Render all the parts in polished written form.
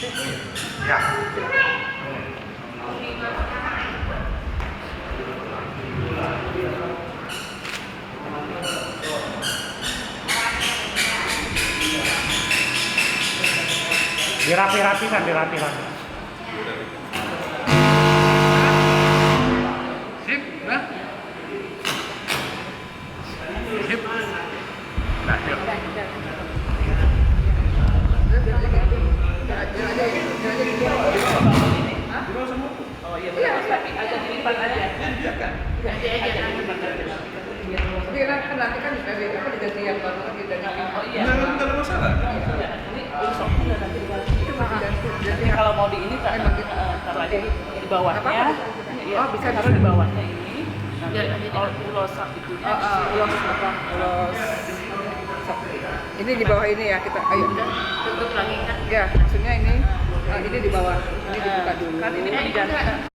Ya. Dirapi-rapikan, dirapi-rapi. Sip, nah. Sip. Nah, yuk. Oh iya, tapi agak dilipat aja. Tapi kan nanti kan diganti yang baru kan diganti. Oh iya. Nggak ada masalah. Ini usoknya nanti Jadi kalau mau di ini taruh aja di bawahnya. Oh, bisa taruh di bawahnya ini. Ulos itu. ulos apa? Ulos. Ini di bawah ini ya kita. Ayo. Tutup lagi kan. Ya, maksudnya ini di bawah. Ini dibuka dulu. Kan ini mau diganti.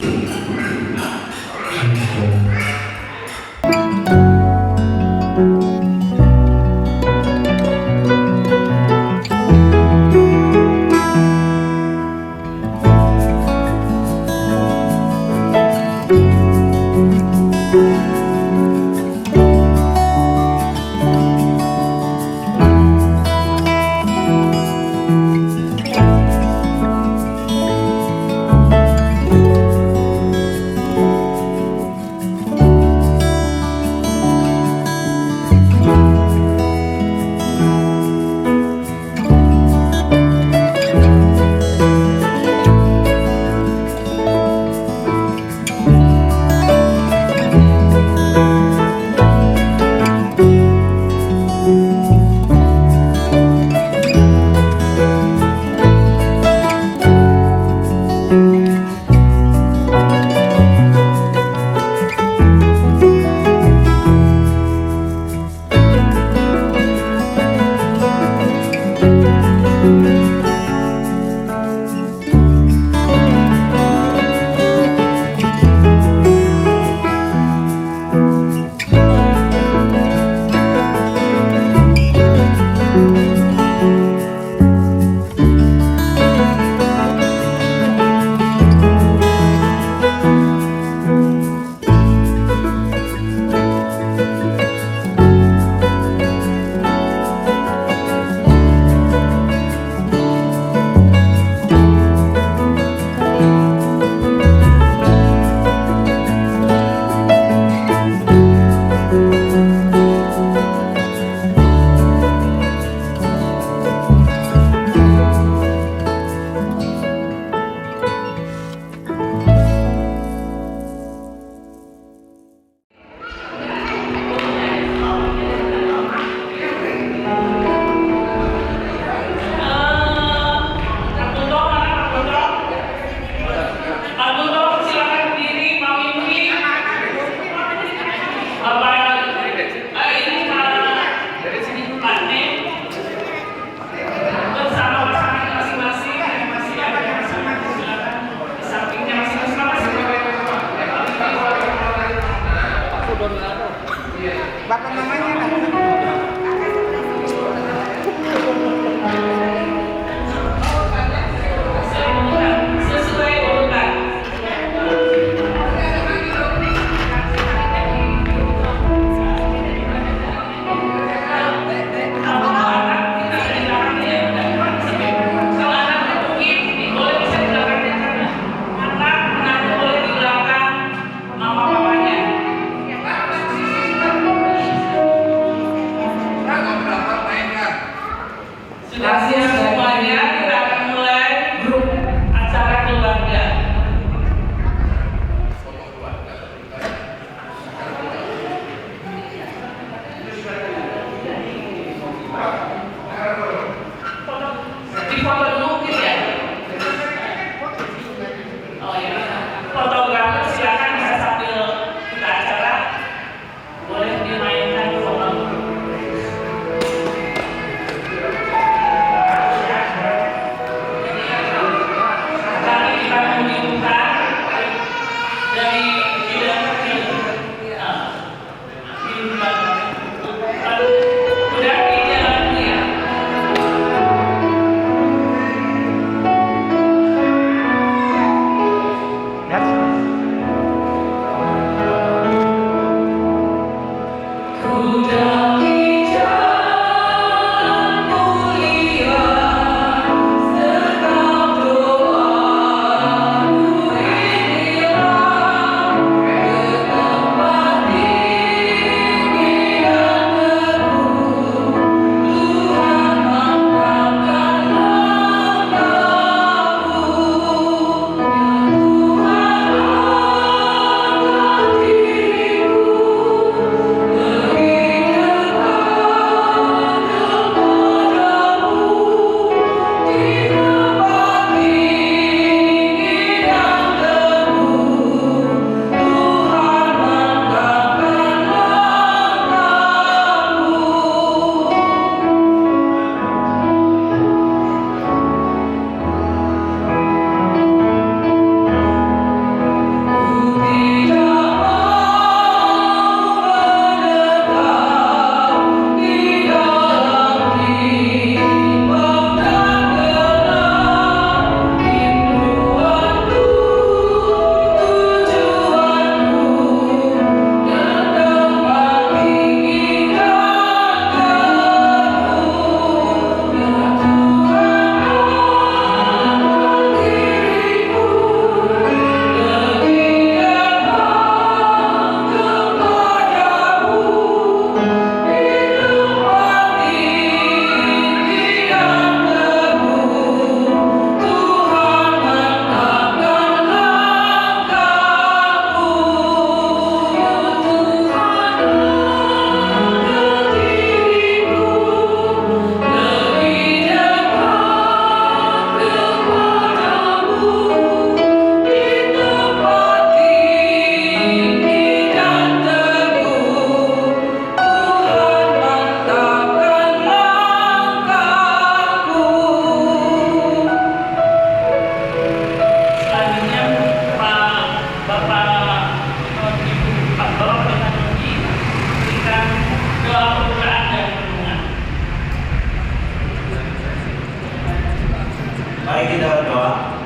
berdoa.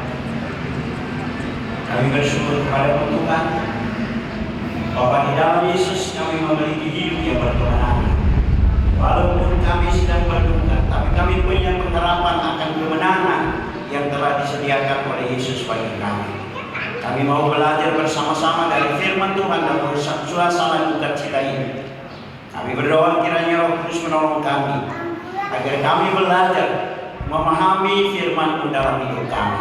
Kami bersyukur kepada Tuhan bahwa di dalam Yesus kami memiliki hidup yang berkemenangan. Walaupun kami sedang berduka, tapi kami punya pengharapan akan kemenangan yang telah disediakan oleh Yesus bagi kami. Kami mau belajar bersama-sama dari firman Tuhan dalam suasana duka cita ini. Kami berdoa kiranya Roh Kudus menolong kami agar kami belajar memahami firman-Mu dalam hidup kami.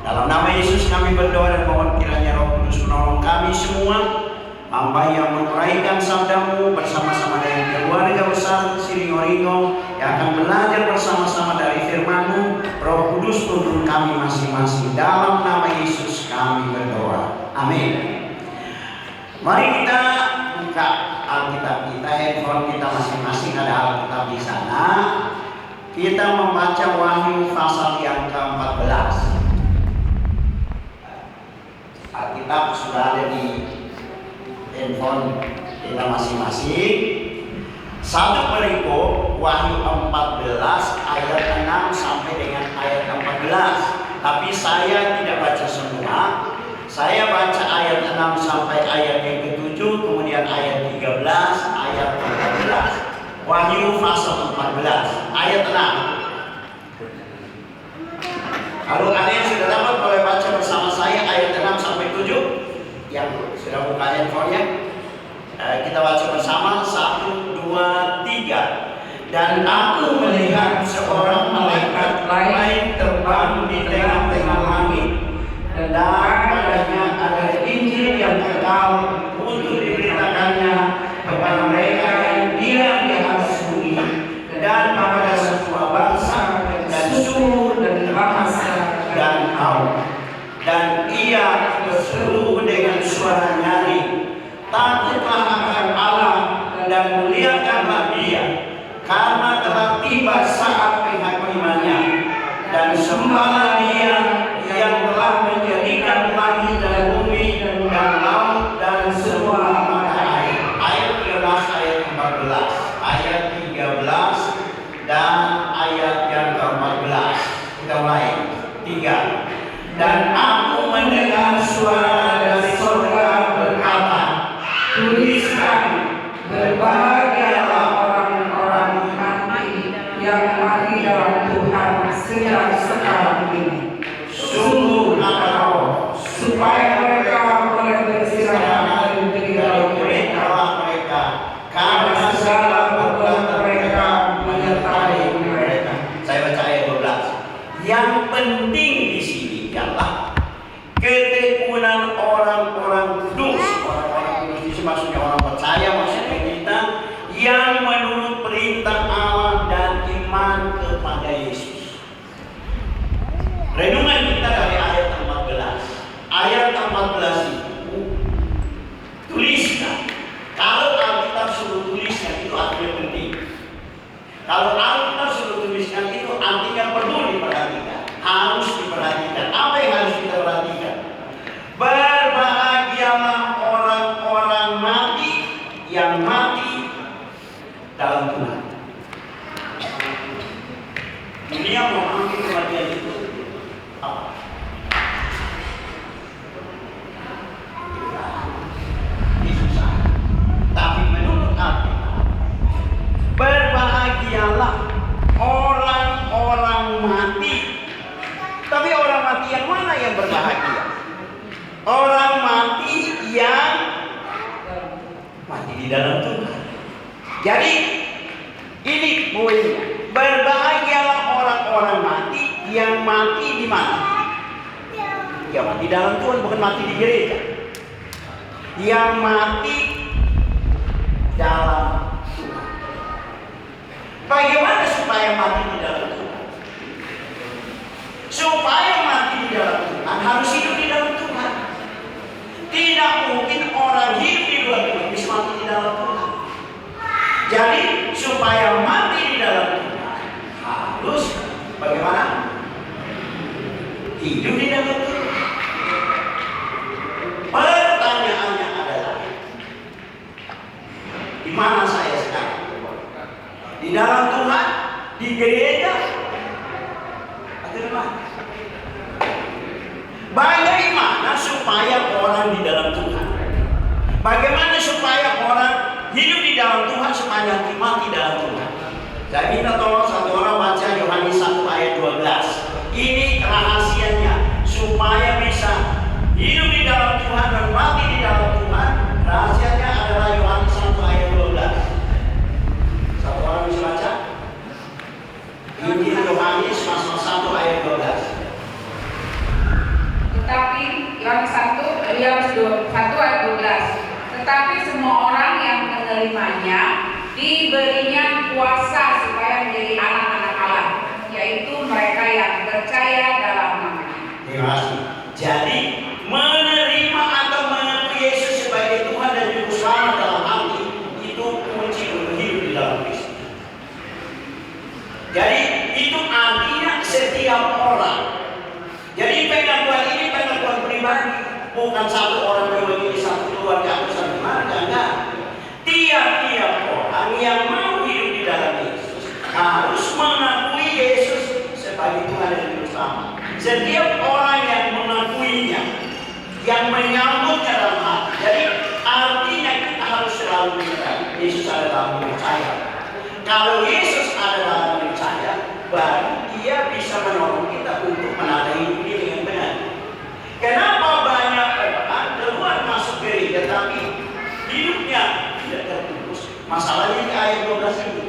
Dalam nama Yesus kami berdoa dan mohon kiranya Roh Kudus menolong kami semua, hamba yang menguraikan sabda-Mu bersama-sama dengan keluarga besar Siringo-Ringo yang akan belajar bersama-sama dari firman-Mu. Roh Kudus tuntun kami masing-masing. Dalam nama Yesus kami berdoa. Amin. Mari kita buka Alkitab kita, handphone kita masing-masing ada Alkitab di sana. Kita membaca Wahyu pasal yang ke-14. Alkitab sudah ada di handphone kita masing-masing. Satu perikop Wahyu 14 ayat 6 sampai dengan ayat 14. Tapi saya tidak baca semua. Saya baca ayat 6 sampai ayat yang ke-7, kemudian ayat 13, ayat 14. Wahyu pasal 14 ayat 6. Kalau ada yang sudah dapat boleh baca bersama saya ayat 6 sampai 7. Yang sudah buka handphone-nya, kita baca bersama. 1, 2, 3. Dan aku melihat seorang malaikat lain terbang di tengah-tengah langit, dan padanya ada Injil yang kekal untuk diberitakannya kepada mereka yang diam di atas bumi, dan kepada semua bangsa dan suku dan bahasa dan kaum. Dan ia berseru dengan suara nyaring, takutlah akan Allah dan muliakanlah Dia, karena telah tiba saat penghakimannya, dan sembahlah Dia yang telah menjadikan langit dan bumi dan laut dan semua mata air. Ayat 13, ayat 14, ayat 13 dan ayat yang ke-14. Kita mulai. 3. Dan aku mendengar suara dari surga berkata, tuliskan, berbahagialah orang-orang mati yang mati dalam Tuhan sejak sekarang ini. Sungguh akan roh, supaya mereka boleh beristirahat di dalam mereka, karena segala perbuatan mereka menyertai mereka. Saya baca ayat 12. Yang penting di sini adalah ketekunan orang-orang kudus. Orang-orang kudus itu maksudnya orang percaya, maksudnya kita yang menurut perintah Allah dan iman kepada Yesus. Renungan kita dari ayat 14. Ayat 14 itu tuliskan. Kalau Alkitab suruh tuliskan itu artinya penting. Kalau Alkitab suruh tuliskan itu artinya perlu diperhatikan, harus diperhatikan. Apa yang harus kita perhatikan? Berbahagialah orang-orang mati yang mati dalam Tuhan. Dunia mau ambil kematian itu apa? Susah. Tapi menurut Alkitab, berbahagialah orang-orang mati. Tapi orang mati yang mana yang berbahagia? Orang mati yang mati di dalam Tuhan. Jadi ini poinnya. Berbahagialah orang-orang mati yang mati di mana? Ya mati dalam Tuhan, bukan mati di gereja. Yang mati dalam Tuhan. Bagaimana supaya mati di dalam Tuhan? Supaya mati di dalam Tuhan harus hidup di dalam Tuhan. Tidak mungkin orang hidup di luar Tuhan bisa mati di dalam Tuhan. Jadi supaya mati di dalam Tuhan harus bagaimana? Hidup di dalam Tuhan. Pertanyaannya adalah, di mana saya sekarang? Di dalam Tuhan, di gereja, atau di mana? supaya orang di dalam Tuhan? Bagaimana supaya orang hidup di dalam Tuhan sepanjang mati dalam Tuhan? Saya minta tolong satu orang baca Yohanes 1 ayat 12. Ini rahasianya supaya bisa hidup di dalam Tuhan dan mati di dalam Tuhan. Rahasianya adalah Yohanes 1 ayat 12. Satu orang bisa baca? Injil Yohanes pasal 1 ayat 12. Tetapi Yohanes 1 ayat 12. Tetapi semua orang yang menerimanya diberinya kuasa supaya menjadi anak-anak Allah, yaitu mereka yang percaya dalam nama-Nya. Terima kasih. Jadi menerima atau mengakui Yesus sebagai Tuhan dan Juru Selamat dalam hati itu kunci untuk hidup di dalam Kristus. Jadi itu artinya setiap orang. Jadi pengakuan ini pengakuan pribadi, bukan satu orang memiliki satu keluarga atau satu marga, enggak. Tiap-tiap orang yang mau hidup di dalam Yesus harus mengakui Yesus sebagai Tuhan dan Juru Selamat. Setiap orang yang mengakuinya, yang menyambutnya dalam hati. Jadi artinya kita harus selalu mengingat Yesus ada dalam hidup saya. Kalau Yesus ada dalam hidup saya, baru Dia bisa menolong kita untuk menata hidup dia dengan benar. Kenapa banyak orang keluar masuk gereja tapi hidupnya tidak terputus? Masalahnya di ayat 12 ini.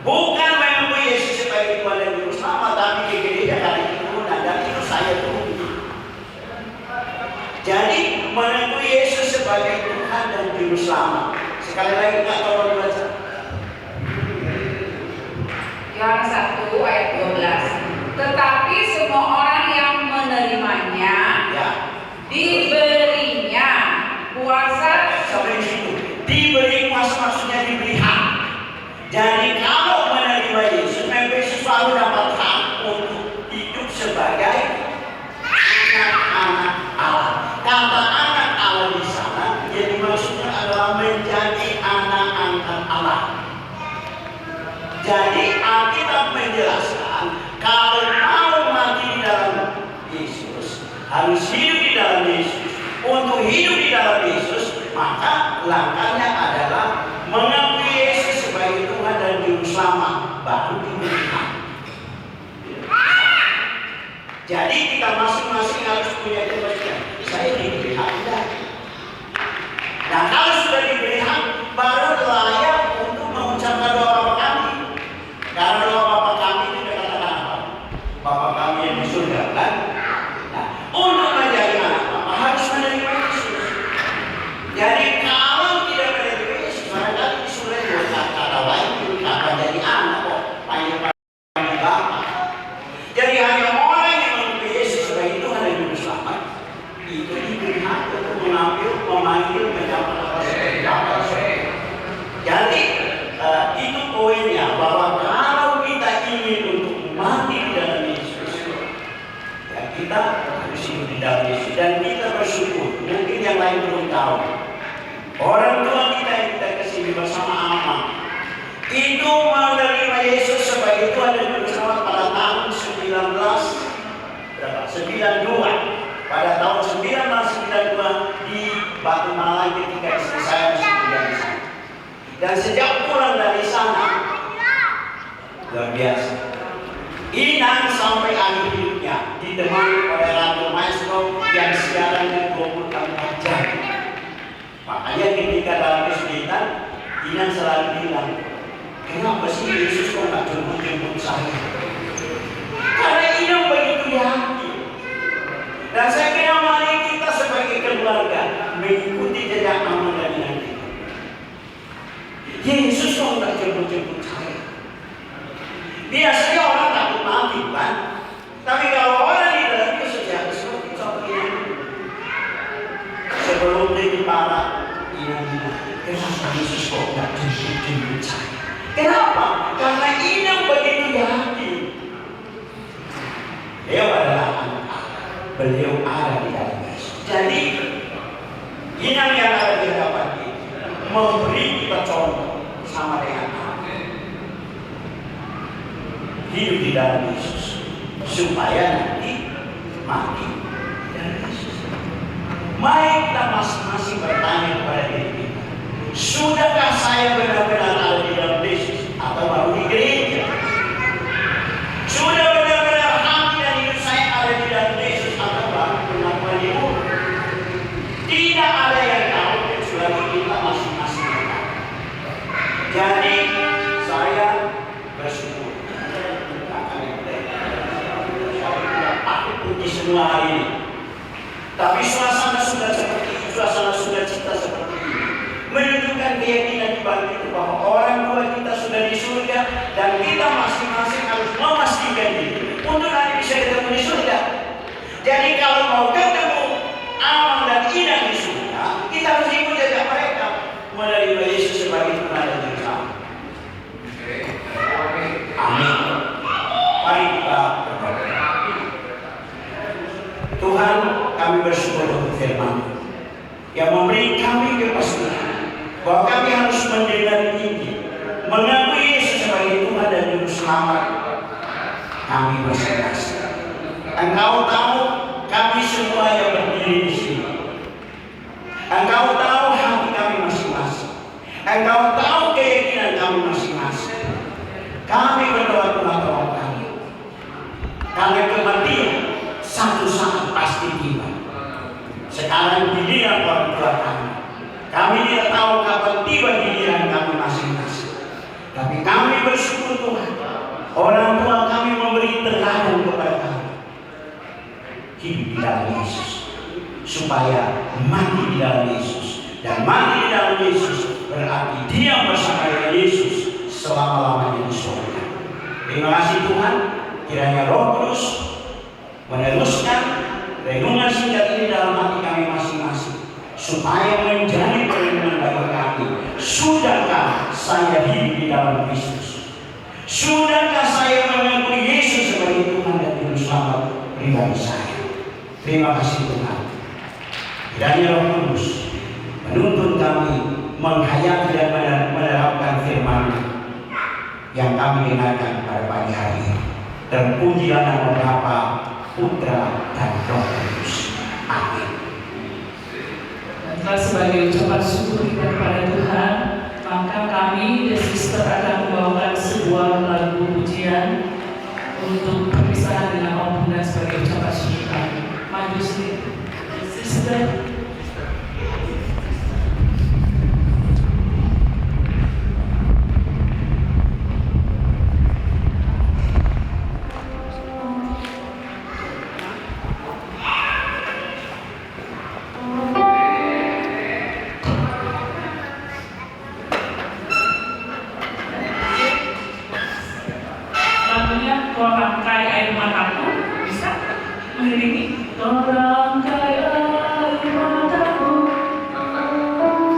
Bukan mengakui Yesus sebagai Tuhan dan Juru Selamat, tapi di gereja kali itu dan itu saya tunggu. Jadi mengakui Yesus sebagai Tuhan dan Juru Selamat. Sekali lagi Kak, tolong dibaca. Yohanes 1 ayat 12. Tetapi semua orang yang menerimanya diberinya kuasa. Sampai di situ. Diberi kuasa maksudnya diberi hak. Jadi kalau menerima Yesus, Yesus selalu dapat hak untuk hidup sebagai anak-anak Allah. Kata anak Allah di sana, jadi maksudnya adalah menjadi anak-anak Allah. Jadi Alkitab menjelaskan kalau mau mati di dalam Yesus, harus hidup di dalam Yesus. Untuk hidup di dalam Yesus, maka langkahnya adalah mengakui Yesus sebagai Tuhan dan Juru Selamat, baru diberi hak. Jadi kita masing-masing harus punya kepastian. Saya diberi hak enggak? Nah kalau sudah diberi hak, baru layak untuk mengucapkan doa Bapa kami. Karena doa Bapa kami itu dikatakan apa? Bapa kami yang di surga, kan? Nah, untuk menjadi anak Bapa harus menerima Yesus. Jadi kalau tidak menerima Yesus, barangkali di surga juga kata lain, kata jadi anak kok, banyak Bapa. Jadi hanya orang yang mengakui Yesus sebagai Tuhan dan Juru Selamat itu diberi hak untuk mengambil, memanggil, menjabat Allah sebagai Bapa. Jadi itu poinnya, bahwa kalau kita ingin untuk mati di dalam Yesus, ya kita harus hidup di dalam Yesus dan kita bersyukur. Mungkin yang lain belum tahu, orang tua kita yang kita kesini bersama Ama itu menerima Yesus sebagai Tuhan dan Juru Selamat pada tahun 92. Pada tahun 1992 di Batu Malang ketika istri saya masih tinggal di sana. Dan sejak pulang dari sana, luar biasa. Inang sampai akhir hidupnya ditemani oleh Radio Maestro yang siarannya 24 jam. Makanya ketika dalam kesulitan, Inang selalu bilang, kenapa sih Yesus kok nggak jemput-jemput saya? Karena Inang begitu yakin. Dan saya kira mari kita sebagai keluarga mengikuti jejak Ama dan Inang kita. Yesus kok nggak jemput-jemput saya? Biasanya orang takut mati, kan? Tapi kalau orang di dalam Yesus ya seperti contoh ini. Sebelum dia para Inang, kenapa Yesus kok nggak jemput-jemput saya? Kenapa? Karena Inang begitu yakin. Beliau adalah anak Allah. Beliau ada di dalam Yesus. Jadi Inang yang ada di hadapan kita memberi kita contoh sama dengan Allah. Hidup di dalam Yesus supaya nanti mati di dalam Yesus. Mari kita masing-masing bertanya kepada diri kita. Sudahkah saya benar-benar ada di dalam Yesus atau baru di gereja? Sudah benar-benar hati dan hidup saya ada di dalam Yesus atau baru pengakuan ibu? Tidak ada yang tahu kecuali kita masing-masing yang tahu. Jadi saya bersyukur. Saya tidak patut puji semua hari ini. Tapi suasana sudah seperti ini, suasana sudah cita seperti ini, menunjukkan keyakinan di balik itu bahwa orang tua kita sudah di surga dan kita masing-masing harus memastikan diri untuk nanti bisa ketemu di surga. Jadi kalau mau ketemu aman dan indah di surga, kita harus ikut jejak mereka, menerima Yesus sebagai Tuhan dan Juru Selamat. Amin. Mari kita berdoa. Tuhan, kami bersyukur untuk firman yang memberi kami kepastian bahwa kami harus mendengar Injil, mengakui Yesus sebagai Tuhan dan Juru Selamat kami masing-masing. Engkau tahu kami semua yang berdiri di sini. Engkau tahu hati kami masing-masing. Engkau tahu keyakinan kami masing-masing. Kami berdoa Tuhan tolong kami. Karena kematian satu saat pasti tiba. Sekarang giliran orang tua kami. Kami tidak tahu kapan tiba giliran kami masing-masing. Tapi kami bersyukur Tuhan, orang tua kami memberi teladan kepada kami. Hidup di dalam Yesus, supaya mati di dalam Yesus. Dan mati di dalam Yesus berarti diam bersama dengan Yesus selama-lamanya di surga. Terima kasih Tuhan, kiranya Roh Kudus meneruskan renungan singkat ini dalam hati kami masing-masing, supaya menjadi perenungan bagi kami. Sudahkah saya hidup di dalam Kristus? Sudahkah saya mengakui Yesus sebagai Tuhan dan Juru Selamat pribadi saya? Terima kasih Tuhan. Kiranya Roh Kudus menuntun kami menghayati dan menerapkan firman yang kami dengarkan pada pagi hari ini. Terpujilah nama Bapa, Putra dan Roh Kudus. Amin. Dan sebagai ucapan syukur kita kepada Tuhan, maka kami dan sister akan membawakan sebuah lagu pujian untuk perpisahan dengan Om Bunda sebagai ucapan syukur kami. Maju sedikit, sister. Rangkai air mataku, bisa mengiringi rangkai air mataku. Rangkai air mataku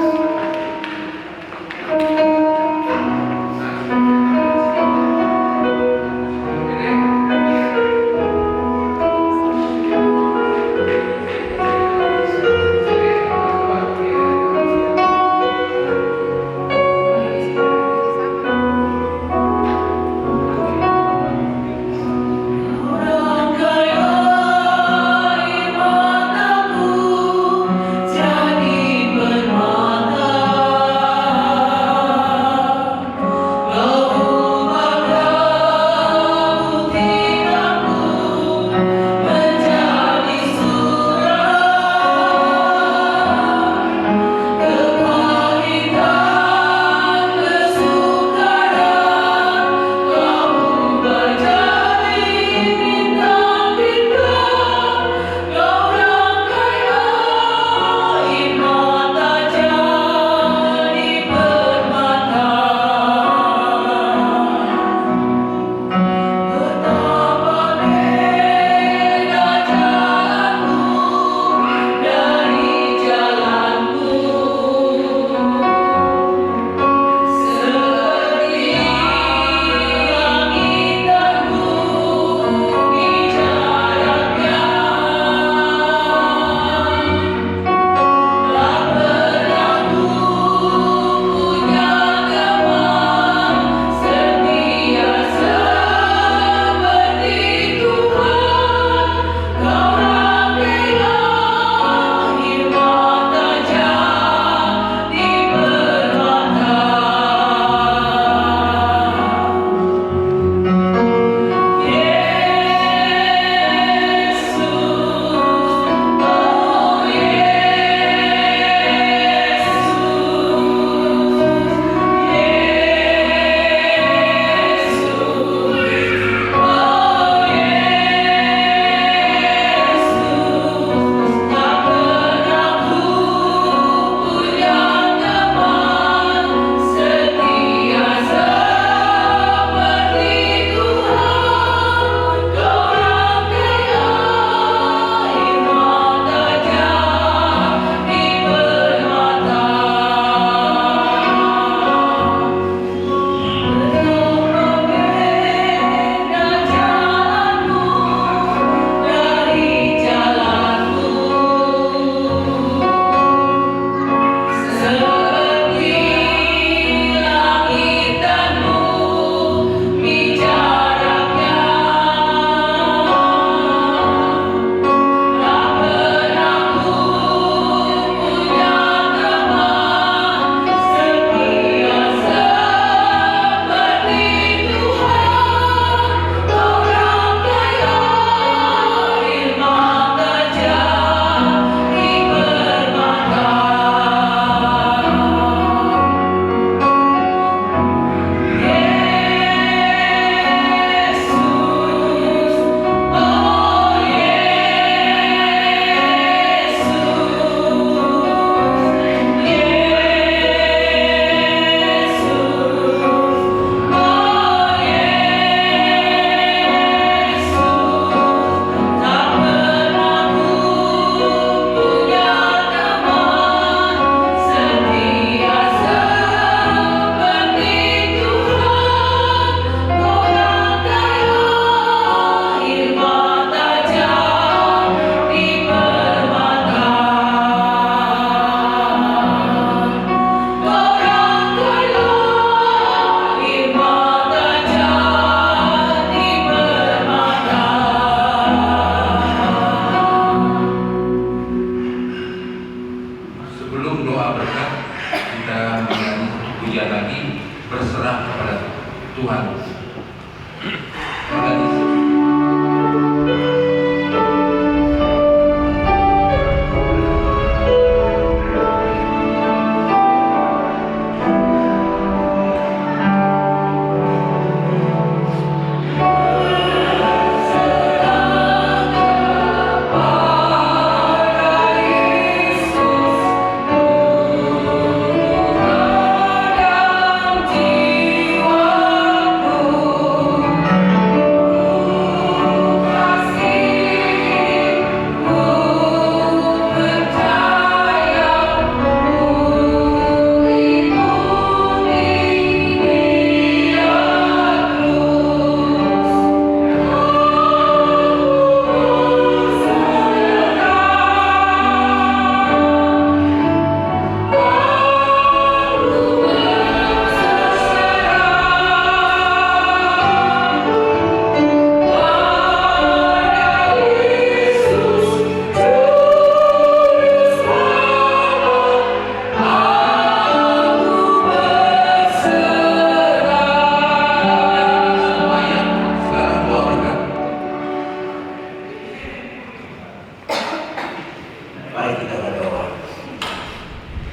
Mari kita berdoa.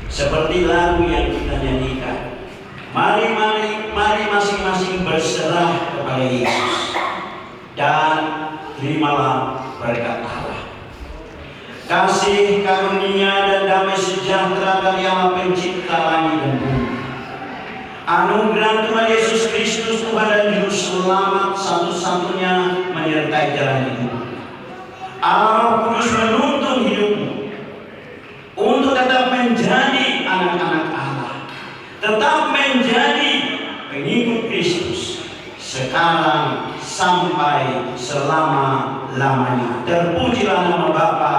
Seperti lagu yang kita nyanyikan, mari masing-masing berserah kepada Yesus dan terimalah berkat Allah. Kasih karunia dan damai sejahtera dari Allah Pencipta langit dan bumi, anugerah Tuhan Yesus Kristus Tuhan dan Juru Selamat satu-satunya menyertai jalan hidup. Allah Kudus menuntun hidupmu untuk tetap menjadi anak-anak Allah, tetap menjadi pengikut Kristus sekarang sampai selama-lamanya. Terpujilah nama Bapa,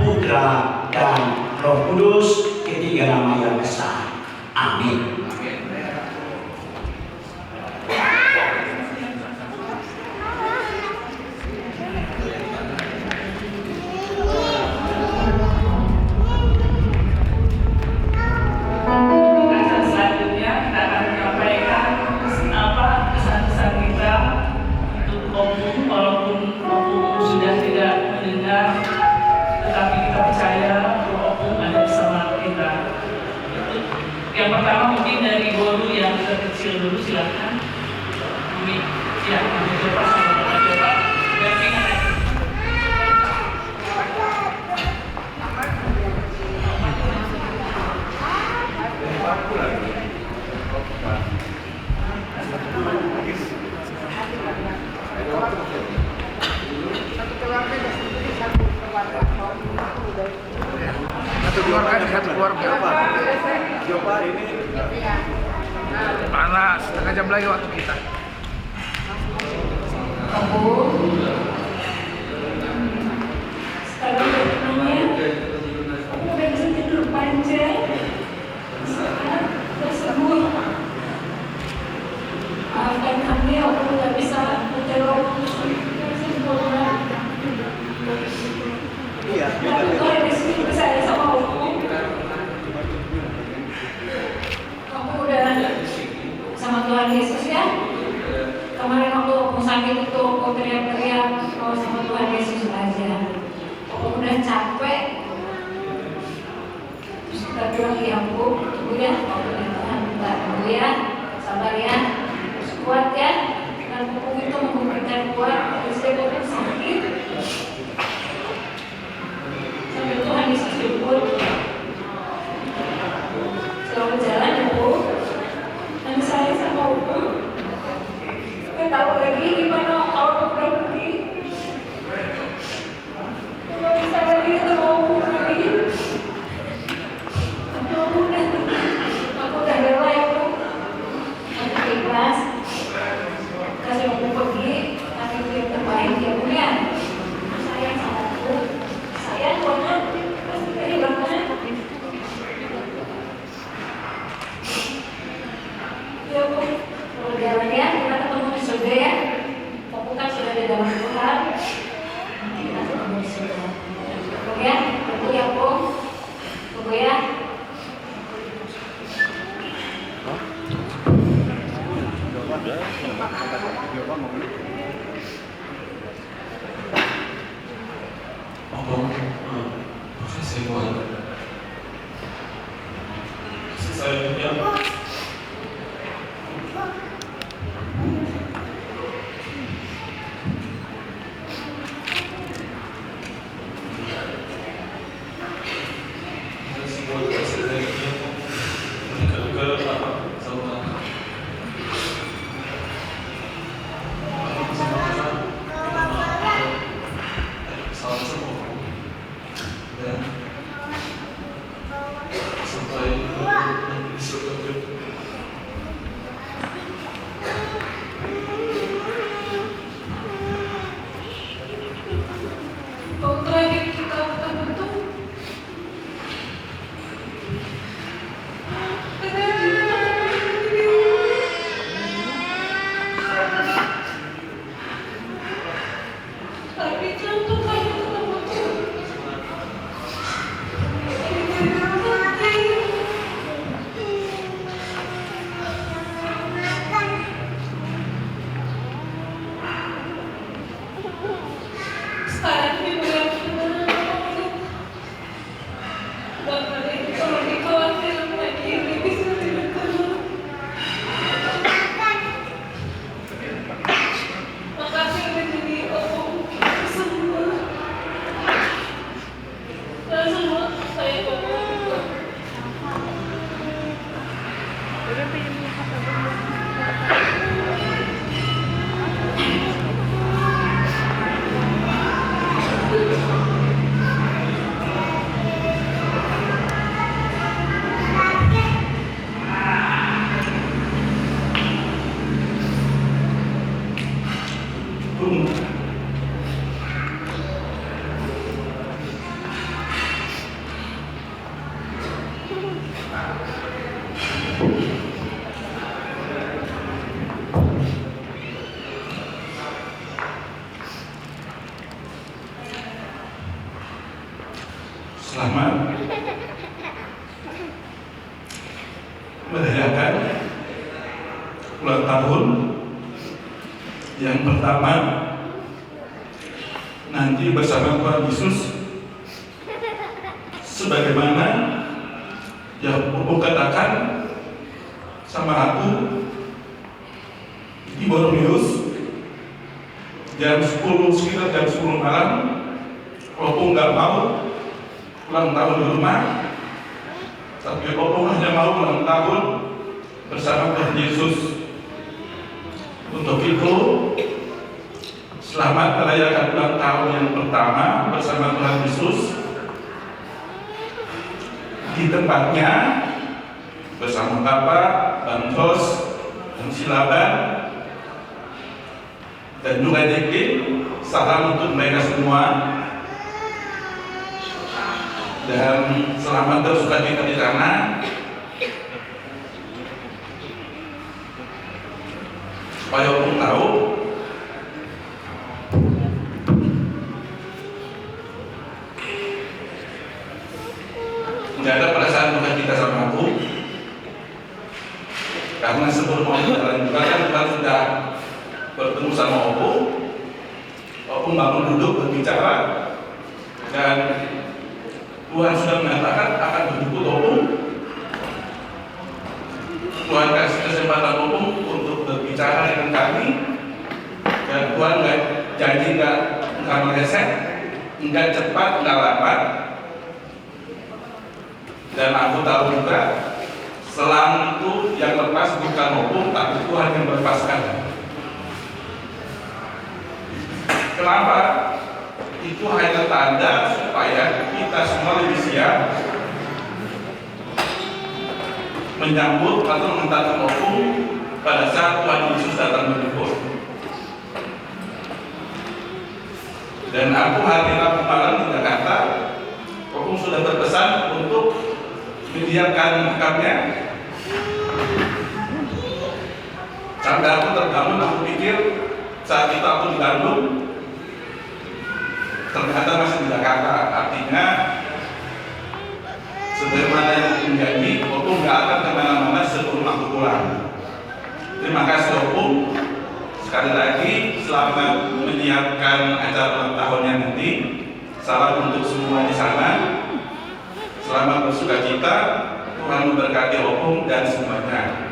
Putra, dan Roh Kudus, ketiga nama yang besar. Amin. Yang pertama mungkin dari guru yang terkecil dulu, silakan. Ya, coba coba. Satu keluarga apa? Coba ini panas, setengah jam lagi waktu kita. Sekarang namanya aku udah bisa tidur panjang, udah sembuh. Maafkan kami, aku nggak bisa menjawab sempurna. Iya. Tapi Tuhan di sini percaya sama aku. Kamu udah sama Tuhan Yesus ya? Kemarin waktu aku sakit itu aku teriak-teriak, mau sama Tuhan Yesus aja. Aku udah capek. Terus kita bilang ya aku, tunggu ya, aku Tuhan minta tunggu ya, sabar ya, terus kuat ya. Dan pupuk itu memberikan kuat, terus dia pun sakit. Sampai Tuhan Yesus jemput. Selalu jalan ya Bu. Dan saya sama Bu. Saya tahu lagi gimana kalau udah pergi. Kalau bisa lagi ketemu Bu lagi. Tapi aku udah rela ya Bu. Aku ikhlas. Kasih aku pergi, tapi itu yang terbaik ya Bu ya. Sayang sama Bu. Sayang banget. Pasti kehilangan. Ya Bu, kalau jalan ya, kita ketemu di surga ya. Aku kan sudah di dalam Tuhan. Nanti kita ketemu di surga. Tunggu ya, tunggu ya Bu. Tunggu ya. Makasih Tuhan. Saya punya sampai Selamat merayakan ulang tahun yang pertama nanti bersama Tuhan Yesus, sebagaimana yang Ibu katakan sama aku di Borneus jam 10, sekitar jam 10 malam. Opung nggak mau ulang tahun di rumah, tapi Opung hanya mau ulang tahun bersama Tuhan Yesus. Untuk itu, selamat merayakan ulang tahun yang pertama bersama Tuhan Yesus di tempatnya bersama Bapak, Bang Jos, dan Silaban, dan juga Dekin. Salam untuk mereka semua. Dan selamat bersuka cita di sana, supaya Opung tahu nggak ada perasaan duka cita sama aku, karena sebelum mau jalan juga kan Tuhan sudah bertemu sama Opung. Opung bangun duduk berbicara, dan Tuhan sudah mengatakan akan menjemput Opung. Tuhan kasih kesempatan Opung untuk berbicara dengan kami, dan Tuhan nggak janji nggak meleset, nggak cepat, nggak lambat. Dan aku tahu juga selang itu yang lepas bukan Opung, tapi Tuhan yang melepaskan. Kenapa? Itu hanya tanda supaya kita semua lebih siap menyambut atau mengantarkan Opung pada saat Tuhan Yesus datang menjemput. Dan aku hari Rabu malam di Jakarta, Opung sudah berpesan untuk mendiamkan makamnya. Sampai aku terbangun, aku pikir saat itu aku di Bandung, ternyata masih di Jakarta. Artinya sebagaimana yang menjadi, Opung nggak akan kemana-mana sebelum aku pulang. Terima kasih Opung. Sekali lagi selamat menyiapkan acara ulang tahunnya nanti. Salam untuk semua di sana. Selamat bersuka cita. Tuhan memberkati Opung dan semuanya.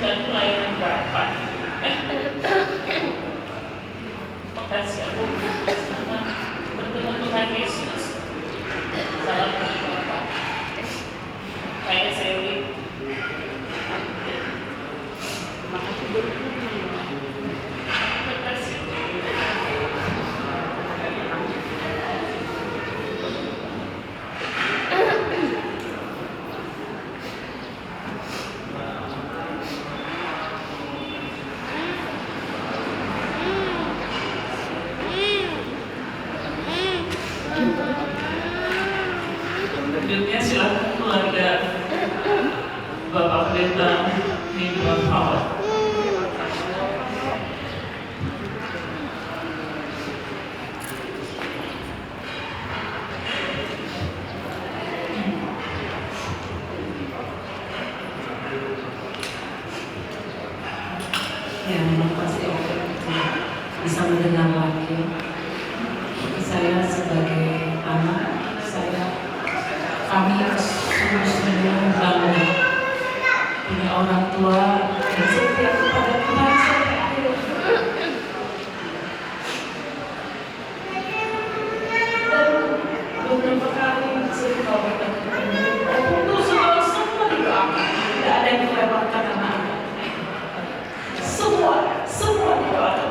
sudah pelayanan berapa? Makasih aku sama bertemu Tuhan Yesus. Salam Bapak. Kayak saya lihat. Terima kasih. Selanjutnya silakan keluarga Bapak Pendeta Nidwan Paul. Ya, memang pasti orang bisa mendengar lagi. Saya sebagai anak, kami sungguh-sungguh bangga punya orang tua yang setia kepada Tuhan sampai akhir. Dan beberapa kali saya kalau bertemu itu semua didoakan, tidak ada yang dilewatkan anak-anak. Semua didoakan.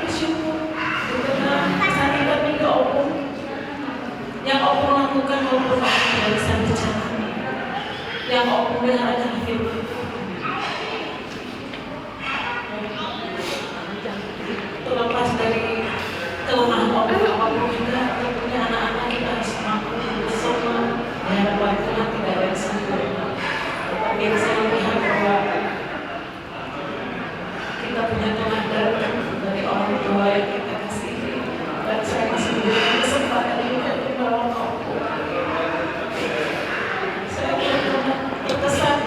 Bersyukur karena saya tidak minta opung. Yang opung lakukan walaupun opung tidak bisa bicara. Yang opung dengarkan firman. Terlepas dari kelemahan opung apapun juga, kita punya anak-anak kita harus mampu semua di hadapan Tuhan tidak ada yang sempurna. Tetapi yang saya lihat bahwa kita punya teladan dari orang tua yang kita kasihi, dan saya masih diberi kesempatan juga untuk merawat opung. Saya benar-benar terkesan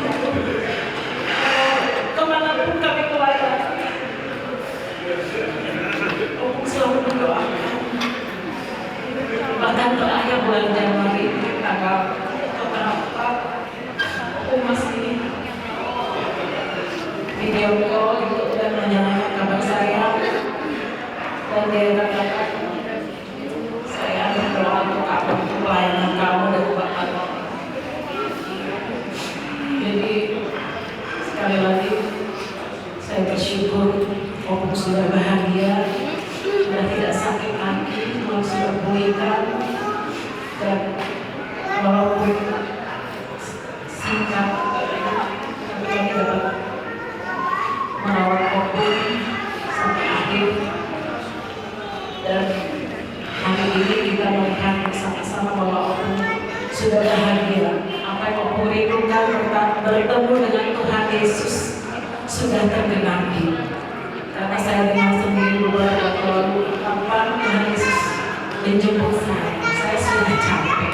kemanapun kami melayani, opung selalu mendoakan. Bahkan terakhir bulan Januari tanggal berapa, opung masih video call gitu dan menanyakan kabar saya, dan dia katakan saya berdoa untuk kamu, untuk pelayanan kamu dan Bapak. Jadi sekali lagi saya bersyukur opung sudah bahagia, sudah tidak sakit lagi, Tuhan sudah pulihkan, dan walaupun singkat kami dapat merawat opung sampai akhir, dan hari ini kita melihat bersama-sama bahwa opung sudah bahagia. Apa yang opung rindukan bertemu dengan Tuhan Yesus sudah tergenapi. Karena saya dengar sendiri beberapa waktu lalu kapan Tuhan Yesus menjemput saya sudah capek.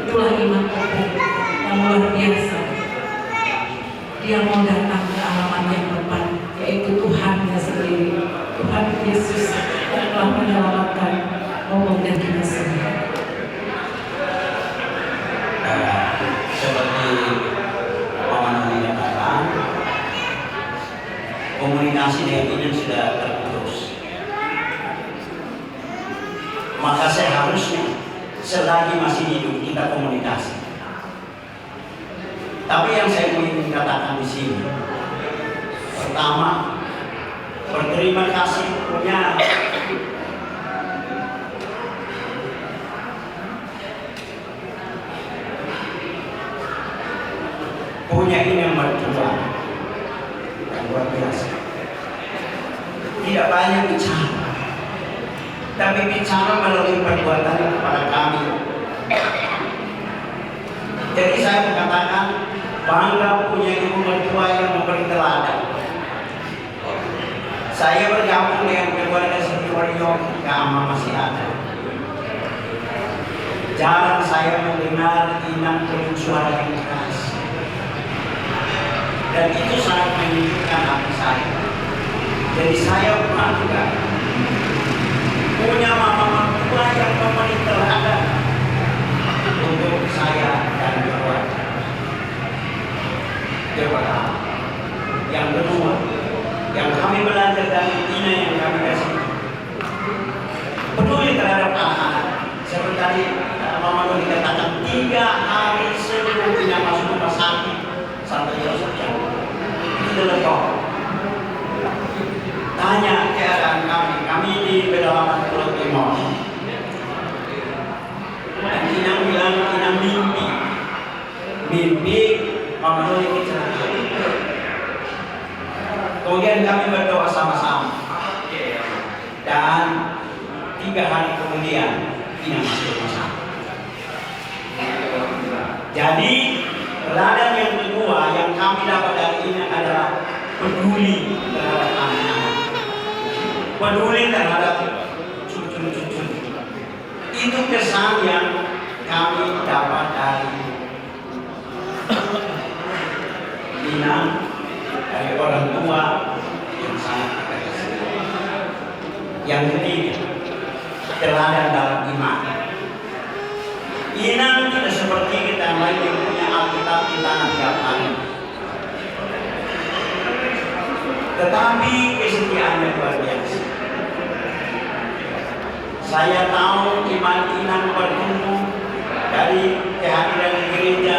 Itulah iman opung yang luar biasa. Dia mau datang ke alamat yang depan, yaitu Tuhannya sendiri, Tuhan Yesus yang telah menyelamatkan opung dan kita semua. Seperti Paman yang katakan, komunikasi dengan ini sudah terputus. Maka seharusnya selagi masih hidup kita komunikasi. Tapi yang saya ingin katakan di sini, pertama, berterima kasih punya ini yang mertua yang luar biasa. Tidak banyak bicara, tapi bicara melalui perbuatan kepada kami. Jadi saya mengatakan bangga punya ibu mertua yang memberi teladan. Saya bergabung dengan keluarga Setiwario ketika Ama masih ada. Jarang saya mendengar Inang bersuara yang keras, dan itu sangat menyejukkan hati saya. Jadi saya bangga punya mama mertua yang memberi teladan untuk saya dan keluarga. Yang pertama. Yang kedua, yang kami belajar dari Ina yang kami kasih, peduli terhadap anak-anak. Seperti tadi Mama Doni katakan, 3 hari sebelum Ina masuk rumah sakit sampai Yosef jauh. Itu telepon. Tanya keadaan kami di pedalaman Pulau Timur. Dan Ina bilang, Ina mimpi Mama Doni kecelakaan. Kemudian kami berdoa sama-sama. Dan 3 hari kemudian Ina masuk rumah sakit. Jadi teladan yang kedua yang kami dapat dari Ina adalah peduli terhadap anak-anak, peduli terhadap cucu-cucu. Itu kesan yang kami dapat dari Ina, dari orang tua yang sangat kita kasih. Yang ketiga, teladan dalam iman. Ina tidak seperti kita yang lain yang punya Alkitab di tangan tiap hari, tetapi kesetiaannya luar biasa. Saya tahu iman Ina bertumbuh dari kehadiran di gereja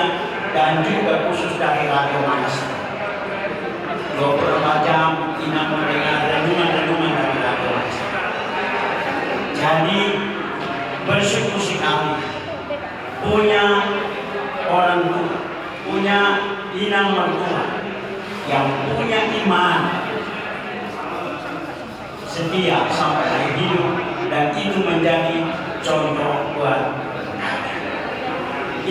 dan juga khusus dari Radio Manas. 24 jam Ina mendengar renungan-renungan dari Radio Manas. Jadi bersyukur sekali punya orang tua, punya inang mertua yang punya iman setia sampai akhir hidup, dan itu menjadi contoh buat kami.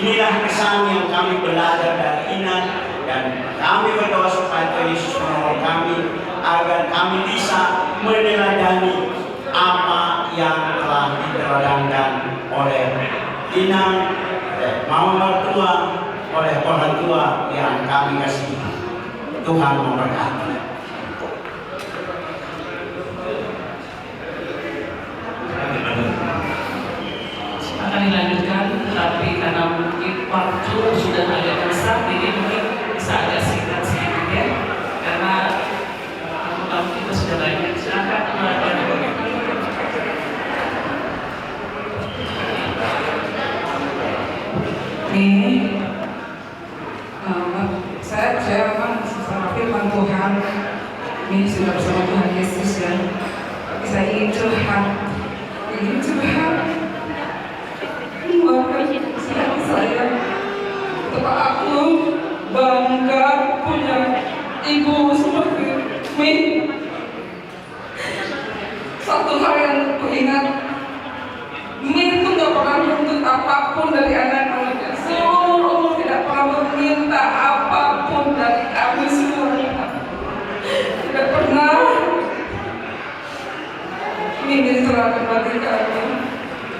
Inilah kesan yang kami belajar dari Ina, dan kami berdoa supaya Tuhan Yesus menolong kami agar kami bisa meneladani apa yang telah diteladankan oleh Ina, oleh mama mertua, oleh orang tua yang kami kasih. Tuhan memberkati. Akan dilanjutkan, tetapi karena mungkin waktu sudah agak besar, jadi mungkin bisa agak singkat sedikit ya, karena tamu kita sudah banyak. Silakan Ini saya memang secara firman Tuhan ini sudah bersama Tuhan Yesus ya. Tapi saya ingin curhat meluapkan saya. Betapa aku bangga punya ibu seperti Min. Satu hal yang aku ingat, Min itu gak pernah menuntut apapun dari anak-anaknya. Seumur umur tidak pernah meminta apapun dari kami semua. Tidak pernah. Min diserahkan bagi kami.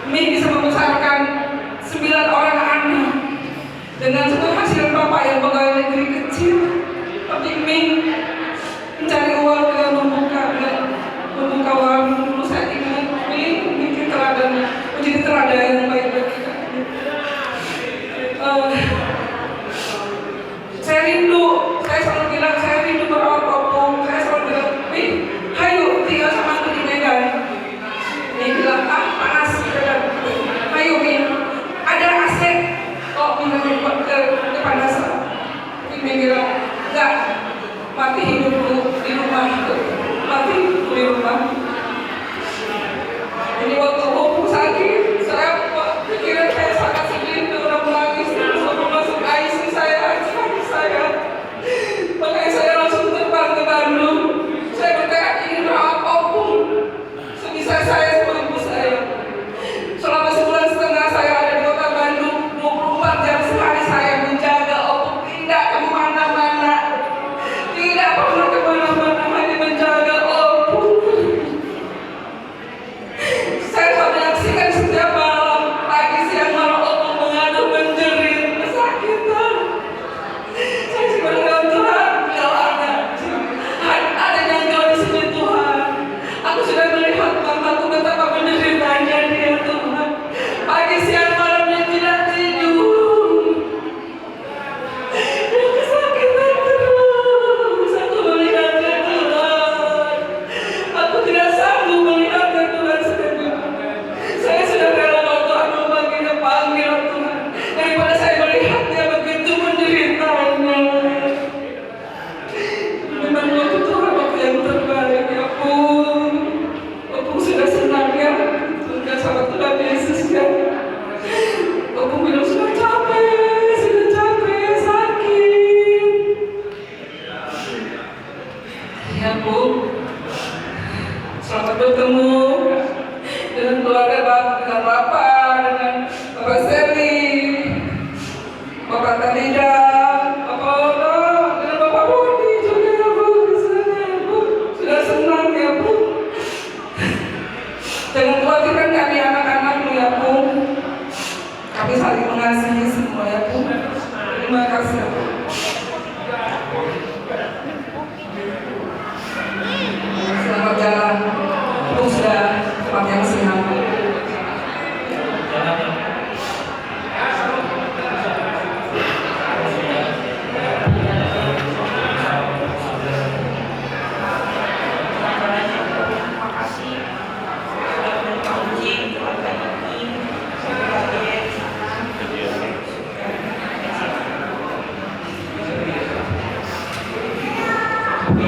Min bisa membesarkan 9 orang anak dengan semua hasil bapak yang pegawai negeri kecil. Tapi Min mencari uang dengan membuka warung. Dulu saya ingat Min bikin teladan, menjadi teladan yang baik bagi kami. Saya selalu bilang saya rindu merawat opung. Saya selalu bilang, Min, hayu tinggal sama aku di Medan. Dia bilang, panas. Hayu Min, ada AC. Oh, Min buat kepanasan. Min bilang, enggak, mati hidupku di rumah itu. Mati hidupku di rumah. Jadi waktu opung sakit, saya pikiran saya sangat sedih, udah menangis, sebelum masuk ICU saya. Makanya saya langsung terbang ke Bandung. Saya bertekad ingin merawat opung sebisa saya sama ibu saya. Selama 1,5 bulan saya ada di kota Bandung, 24 jam sehari saya menjaga opung, tidak kemana-mana, tidak pernah kemana.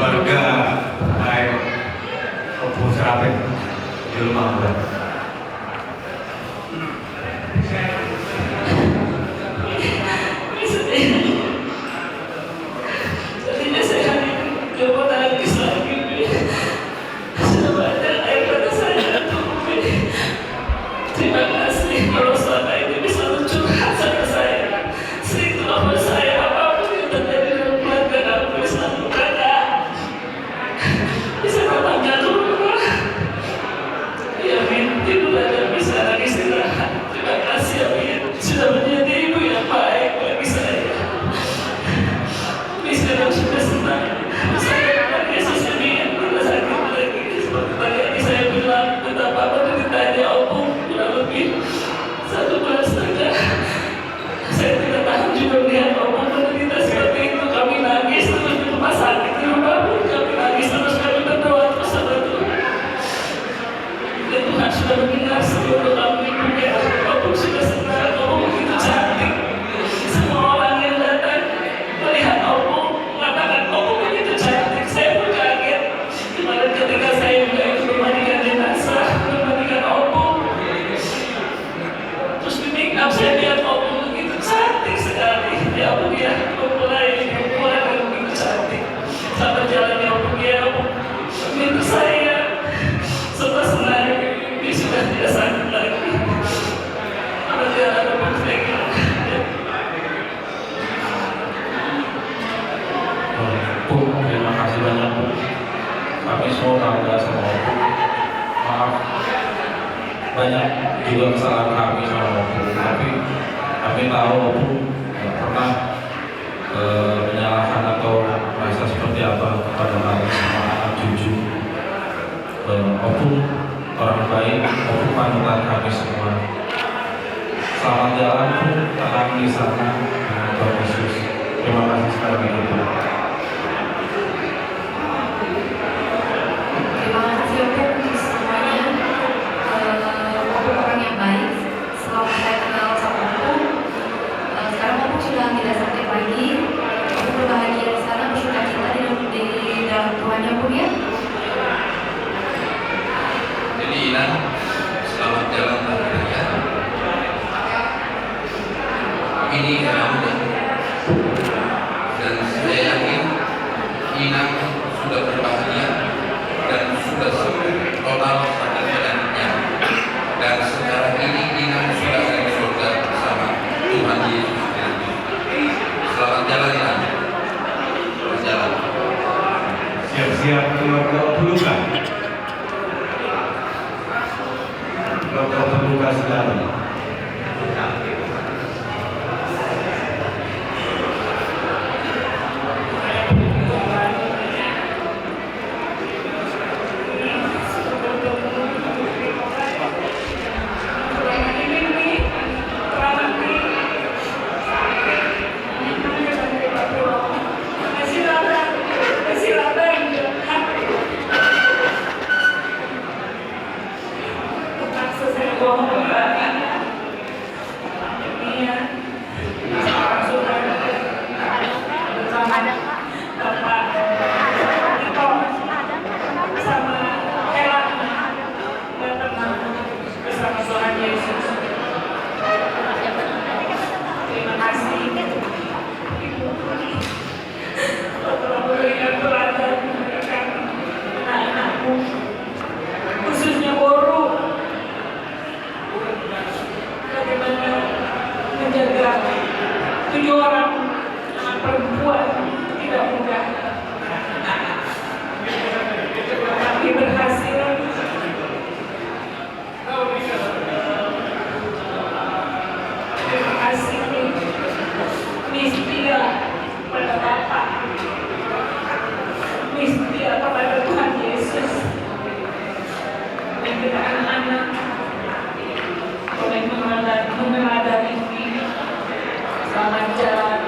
keluarga baik Opo Serapen di rumah gue. Tadinya saya coba nangis lagi. Sudah banyak air mata saya tumpah. Terima kasih kalau selama ini bisa curhat sama saya. Sering telepon saya apapun yang terjadi dalam keluarga kamu selalu tanya. Bisa tetangga rumah. Ya Min, ibu ada bisa lagi istirahat. Terima kasih ya Min, sudah menjadi ibu yang baik bagi saya. Sekarang sudah senang. Saya Tuhan Yesus ini tidak sakit lagi. Seperti tadi saya bilang betapa penderitanya Opung kurang lebih 1 bulan setengah. Saya tidak tahan juga melihat Opung menderita seperti itu. Kami nangis terus di rumah sakit, di rumah pun kami nangis terus, kami berdoa terus sama Tuhan. Dan Tuhan sudah mendengar seluruh kami juga. Opung sudah senang, Opung begitu cantik. Semua orang yang datang melihat Opung mengatakan Opung begitu cantik. Saya pun kaget. Kemarin ketika saya juga ikut memandikan jenazah, memandikan Opung, terus di make up saya lihat Opung begitu cantik sekali. Ya Opung ya, memulai keluarga begitu cantik. Sampai jalannya Opung ya, Opung begitu saya serta senang. Dia sudah tidak sakit lagi. Ada jalan Opung saya kira. Bu, terima kasih banyak Bu. Kami semua bangga sama Bu. Maaf, banyak juga kesalahan kami sama Bu. Tapi kami tahu Bu nggak pernah menyalahkan atau merasa seperti apa kepada kami sama anak cucu. Opung orang baik, Opung panutan kami semua. Selamat jalan Bu, tenang di sana dengan Tuhan Yesus. Terima kasih sekali lagi Bu. Terima kasih untuk semuanya. Opung orang yang baik. Selama saya kenal sama Opung, sekarang Opung sudah tidak sakit lagi. Opung berbahagia di sana, bersuka-cita di dalam Tuhan ya Bu ya. Jadi Inang, selamat jalan ya. Ini kamu dan saya yakin Inang sudah berbahagia dan sudah sembuh total sakit penyakitnya. Dan sekarang ini Inang sudah ada di surga bersama Tuhan Yesus Kristus. Selamat jalan Inang. Selamat jalan. Siap-siap keluarga Opuluka. Keluarga Opuluka sekali. Khususnya Boru, bagaimana menjaga 7 orang anak perempuan tidak mudah. Tapi berhasil. Terima kasih Mistia pada Bapak, Mistia kepada Tuhan Yesus, dan kita anak-anak boleh meneladani ini. Selamat jalan.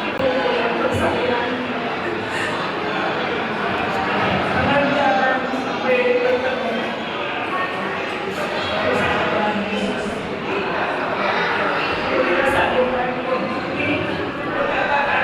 Itu yang bersayang. Selamat jalan sampai bertemu bersama Tuhan Yesus. Kita sambung lagi ini berkata-kata.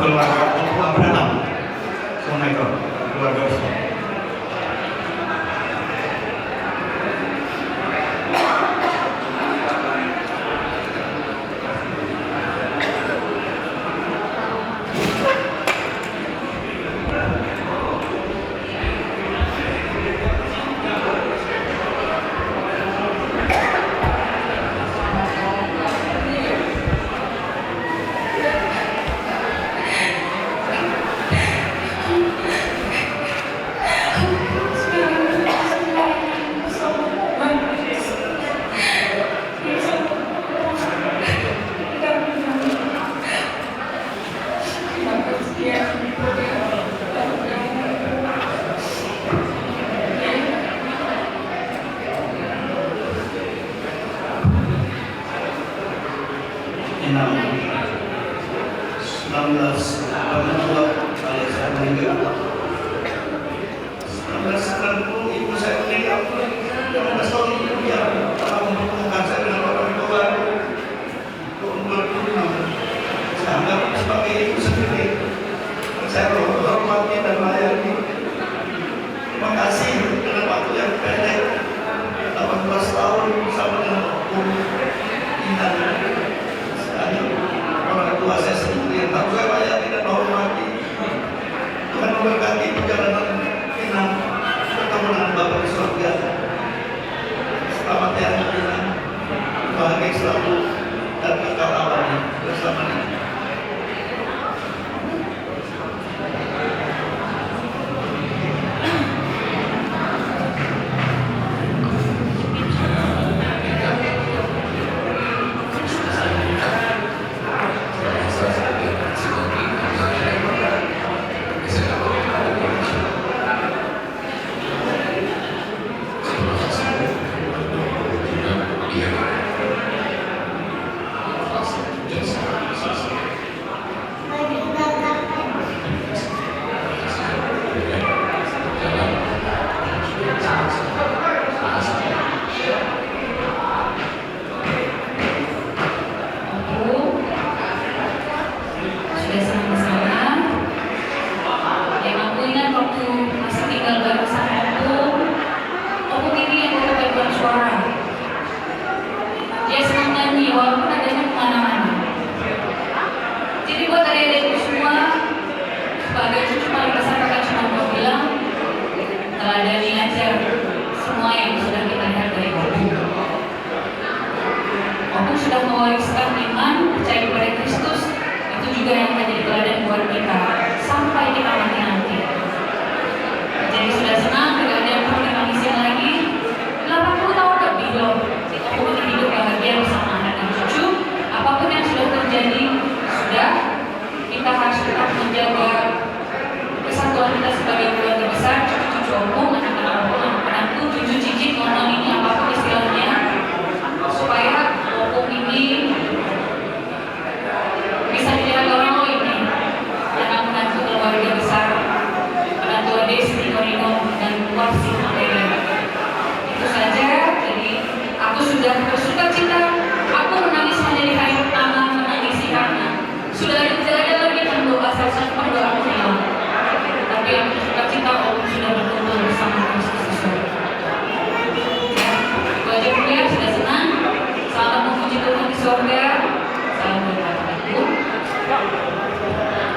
keluarga Abraham. Assalamualaikum keluarga besar. Enam 19 kali saya meninggal 1990 ibu saya meninggal 15 tahun kemudian telah mempertemukan saya dengan orang tua tahun 2006 saya anggap sebagai ibu sendiri saya hormati dan layani. Terima kasih dengan waktu yang pendek 18 tahun bersama dengan Om Intan. Orang tua saya sendiri yang tahu saya layani dan hormati. Tuhan memberkati perjalanan Inang bertemu dengan Bapa di surga. Selamat ya Inang, bahagia selalu dan kekal abadi bersamanya.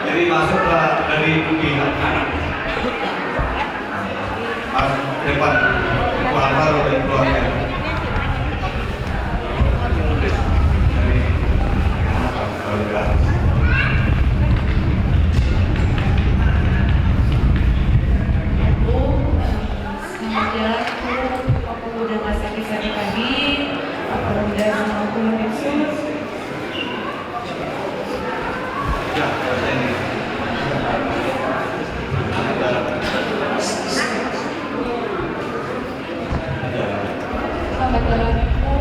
Jadi masuklah dari pihak anak depan keluarga dan keluarga. Dari keluarga. Selamat jalan aku udah masak kisah tadi, aku udah sama aku Yesus. Selamat jalan aku.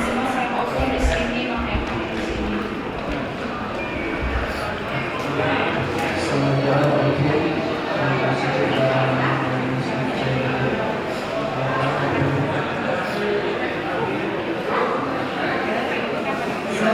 Semua saya open di sini, makanya di sini. Selamat jalan aku. Terima kasih sudah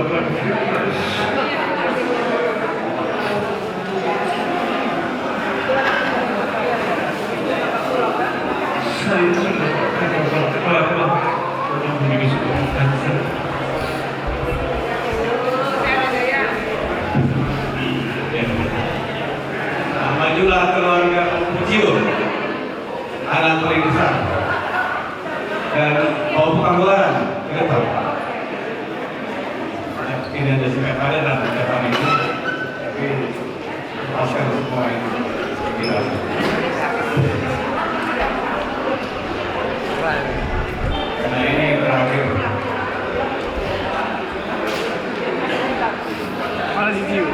Saya sudah kepala untuk menjadi sebuah bangsa. Majulah keluarga Pujiu, anak paling besar, dan mau Pekambaran ke depan. Ini ada sikap ada dalam ucapan ini, tapi lepaskan semua itu. Karena ini berakhir. Mana si Jiu?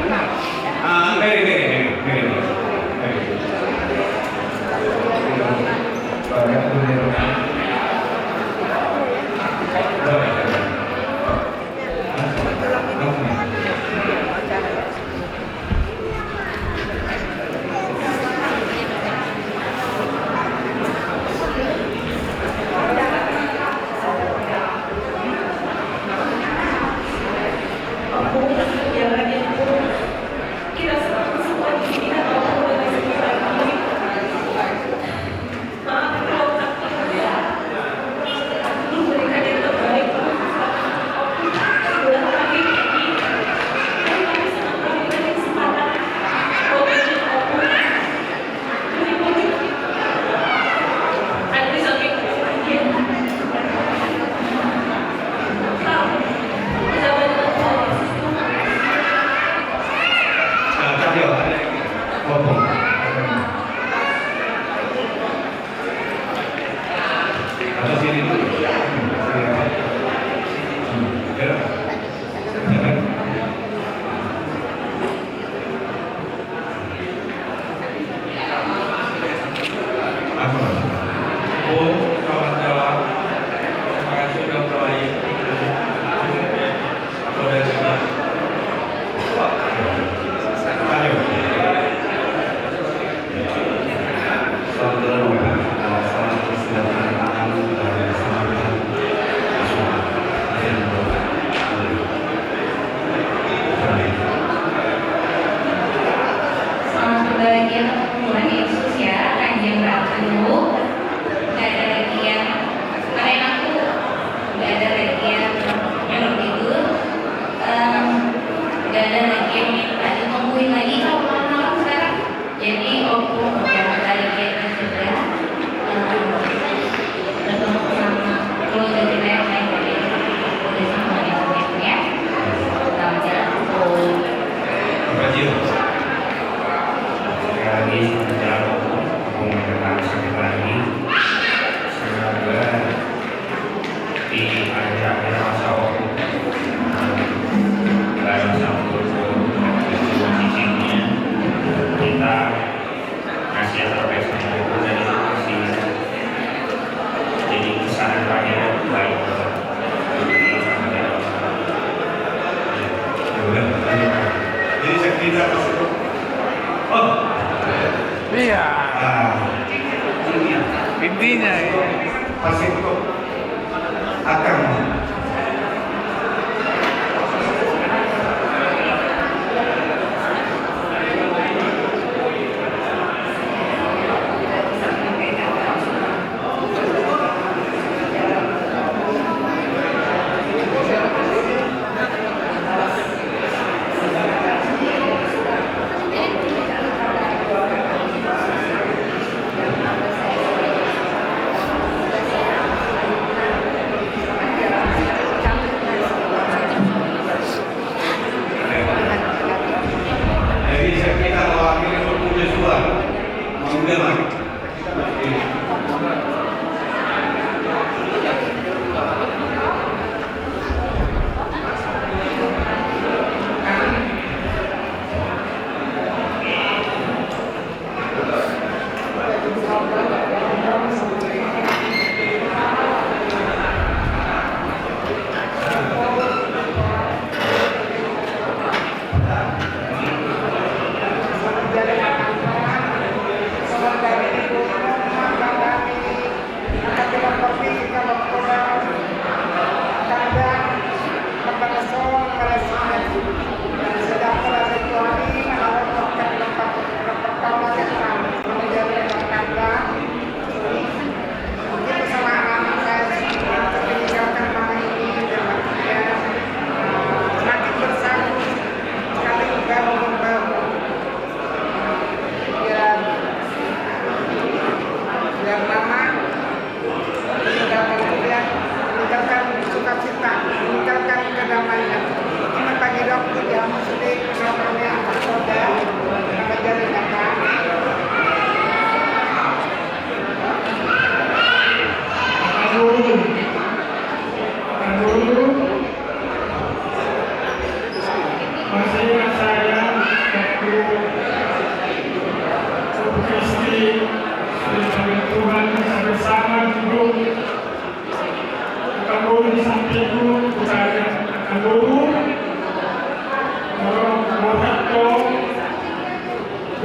Iya. Intinya pasti untuk akan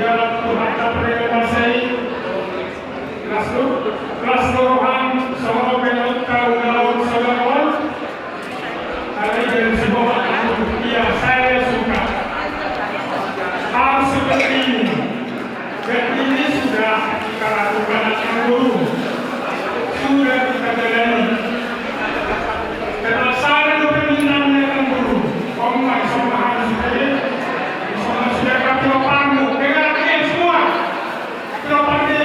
Ya Tuhan kami kasih kelas rohan semua menurut kau dalam saudarawan hari ini sebuah yang saya suka hal seperti ini dan ini sudah kita lakukan dengan guru sudah kita jalani karena saya berminatnya dengan guru omong sama harus sekali sama sudah kami panggil dengan kalian semua kita panggil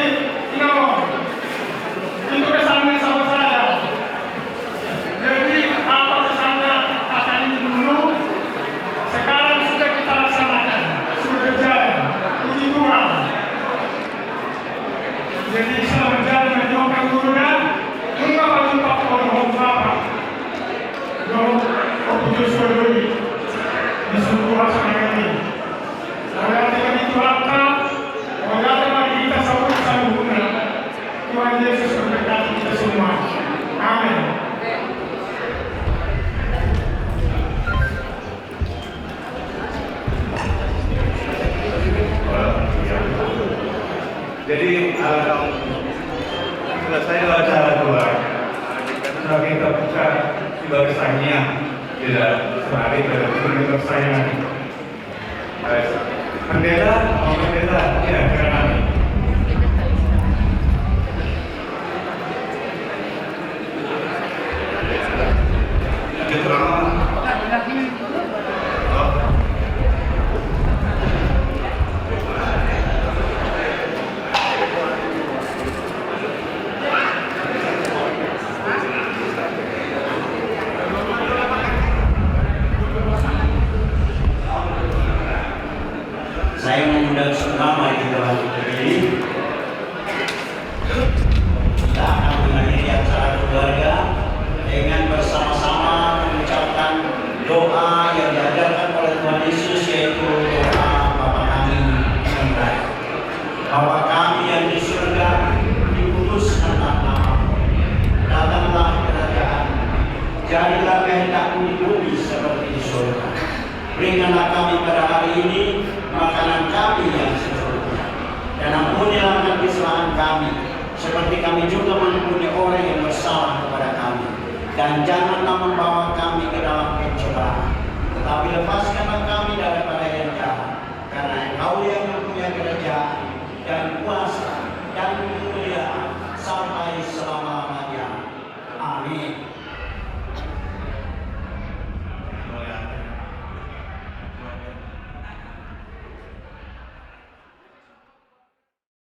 itu kesannya sama saya. Jadi apa kesannya akan ini dulu sekarang sudah kita laksanakan, sudah berjalan, puji Tuhan. Jadi selamat jalan menyokan gurunya, mengapa jumpa orang Bapak, Tujuh Sururi di seluruh acara ini. Saya tidak itu harta, orang bagi kita sambung-sambungnya. Tuhan Yesus memberkati kita semua. Amin. Jadi selesai acara dua, sudah kita buka di barisannya, tidak sehari tidak persaingan. Pendeta, ya silakan. Saya mengundang semua mari kita lanjut berdiri. Kita akan mengakhiri acara keluarga dengan bersama-sama mengucapkan doa yang diajarkan oleh Tuhan Yesus, yaitu doa Bapa kami yang baik. Bapa kami yang di surga, dikuduskanlah namamu, datanglah kerajaan, jadilah kehendak-Mu di bumi seperti di surga. Berikanlah kami pada hari ini makanan kami yang secukupnya, dan ampunilah kesalahan kami, seperti kami juga mengampuni orang yang bersalah kepada kami. Dan janganlah membawa kami ke dalam pencobaan, tetapi lepaskanlah kami daripada yang jahat, karena Engkau yang mempunyai kerajaan dan kuasa